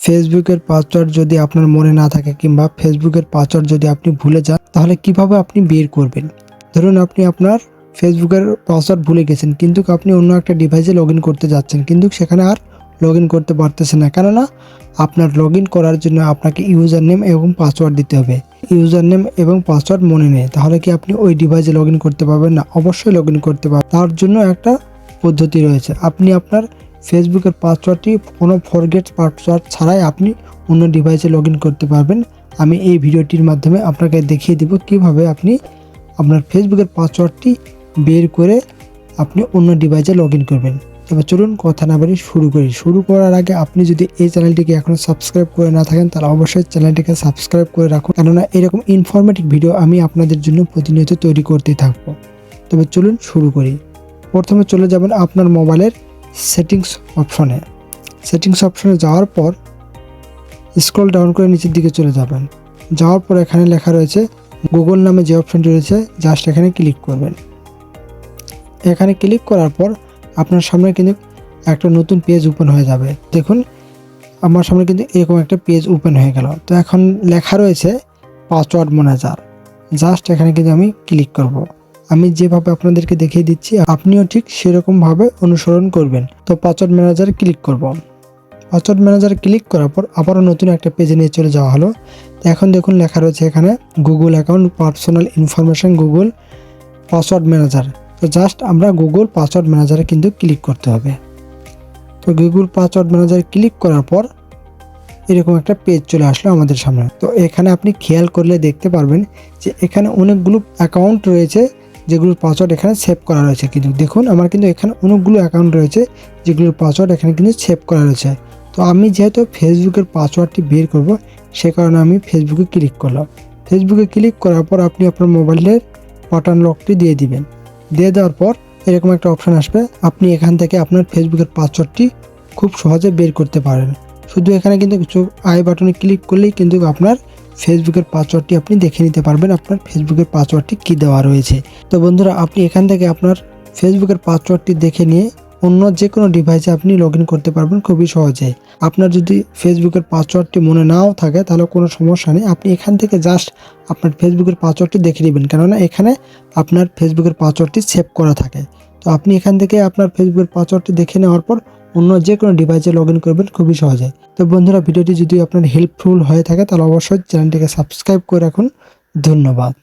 ফেসবুকের পাসওয়ার্ড যদি আপনার মনে না থাকে কিংবা ফেসবুকের পাসওয়ার্ড যদি আপনি ভুলে যান, তাহলে কিভাবে আপনি বের করবেন? ধরুন আপনি আপনার ফেসবুকের পাসওয়ার্ড ভুলে গেছেন, কিন্তু আপনি অন্য একটা ডিভাইসে লগ ইন করতে যাচ্ছেন, কিন্তু সেখানে আর লগ ইন করতে পারতেছেন না, কেননা আপনার লগ ইন করার জন্য আপনাকে ইউজার নেম এবং পাসওয়ার্ড দিতে হবে। ইউজার নেম এবং পাসওয়ার্ড মনে নেই, তাহলে কি আপনি ওই ডিভাইসে লগ ইন করতে পারবেন না? অবশ্যই লগ ইন করতে পারবেন। তার জন্য একটা পদ্ধতি রয়েছে। আপনি আপনার ফেসবুকের পাসওয়ার্ডটি কোনো ফরগেট পাসওয়ার্ড ছাড়াই আপনি অন্য ডিভাইসে লগ ইন করতে পারবেন। আমি এই ভিডিওটির মাধ্যমে আপনাকে দেখিয়ে দেব কিভাবে আপনি আপনার ফেসবুকের পাসওয়ার্ডটি বের করে আপনি অন্য ডিভাইসে লগ ইন করবেন। তবে চলুন কথা না বাড়িয়ে শুরু করি। শুরু করার আগে আপনি যদি এই চ্যানেলটিকে এখনও সাবস্ক্রাইব করে না থাকেন, তাহলে অবশ্যই চ্যানেলটিকে সাবস্ক্রাইব করে রাখুন, কেননা এরকম ইনফরমেটিভ ভিডিও আমি আপনাদের জন্য প্রতিনিয়ত তৈরি করতেই থাকবো। তবে চলুন শুরু করি। প্রথমে চলে যাবেন আপনার মোবাইলের সেটিংস অপশনে। সেটিংস অপশনে যাওয়ার পর স্ক্রল ডাউন করে নিচের দিকে চলে যাবেন। যাওয়ার পর এখানে লেখা রয়েছে গুগল নামে যে অপশনটি রয়েছে, জাস্ট এখানে ক্লিক করবেন। এখানে ক্লিক করার পর আপনার সামনে কিন্তু একটা নতুন পেজ ওপেন হয়ে যাবে। দেখুন আমার সামনে কিন্তু এরকম একটা পেজ ওপেন হয়ে গেল। তো এখন লেখা রয়েছে পাসওয়ার্ড ম্যানেজার। জাস্ট এখানে কিন্তু আমি ক্লিক করব। আমি যেভাবে আপনাদেরকে দেখিয়ে দিচ্ছি আপনিও ঠিক সেরকমভাবে অনুসরণ করবেন। তো পাসওয়ার্ড ম্যানেজারে ক্লিক করব। পাসওয়ার্ড ম্যানেজারে ক্লিক করার পর আবারও নতুন একটা পেজে নিয়ে চলে যাওয়া হলো। তো এখন দেখুন লেখা রয়েছে এখানে Google account personal information Google password manager. তো জাস্ট আমরা গুগল পাসওয়ার্ড ম্যানেজারে কিন্তু ক্লিক করতে হবে। তো গুগল পাসওয়ার্ড ম্যানেজারে ক্লিক করার পর এরকম একটা পেজ চলে আসলো আমাদের সামনে। তো এখানে আপনি খেয়াল করলে দেখতে পারবেন যে এখানে অনেকগুলো অ্যাকাউন্ট রয়েছে যেগুলোর পাসওয়ার্ড এখানে সেভ করা রয়েছে। কিন্তু দেখুন আমার কিন্তু এখানে অনেকগুলো অ্যাকাউন্ট রয়েছে যেগুলোর পাসওয়ার্ড এখানে কিন্তু সেভ করা রয়েছে। তো আমি যেহেতু ফেসবুকের পাসওয়ার্ডটি বের করব, সে কারণে আমি ফেসবুকে ক্লিক করলাম। ফেসবুকে ক্লিক করার পর আপনি আপনার মোবাইলের বাটন লকটি দিয়ে দিবেন। দিয়ে দেওয়ার পর এরকম একটা অপশান আসবে, আপনি এখান থেকে আপনার ফেসবুকের পাসওয়ার্ডটি খুব সহজে বের করতে পারেন। শুধু এখানে কিন্তু আই বাটনে ক্লিক করলেই কিন্তু আপনার ফেসবুকের পাসওয়ার্ডটি আপনি দেখে নিতে পারবেন, আপনার ফেসবুকের পাসওয়ার্ডটি কী দেওয়া রয়েছে। তো বন্ধুরা, আপনি এখান থেকে আপনার ফেসবুকের পাসওয়ার্ডটি দেখে নিয়ে অন্য যে কোনো ডিভাইসে আপনি লগ ইন করতে পারবেন খুবই সহজে। আপনার যদি ফেসবুকের পাসওয়ার্ডটি মনে নাও থাকে তাহলে কোনো সমস্যা নেই, আপনি এখান থেকে জাস্ট আপনার ফেসবুকের পাসওয়ার্ডটি দেখে নেবেন, কেননা এখানে আপনার ফেসবুকের পাসওয়ার্ডটি সেভ করা থাকে। তো আপনি এখান থেকে আপনার ফেসবুকের পাসওয়ার্ডটি দেখে নেওয়ার পর অন্য যে কোনো ডিভাইসে লগ ইন করবেন খুবই সহজে। তো বন্ধুরা, ভিডিওটি যদি আপনার হেল্পফুল হয়ে থাকে তাহলে অবশ্যই চ্যানেলটিকে সাবস্ক্রাইব করে রাখুন। ধন্যবাদ।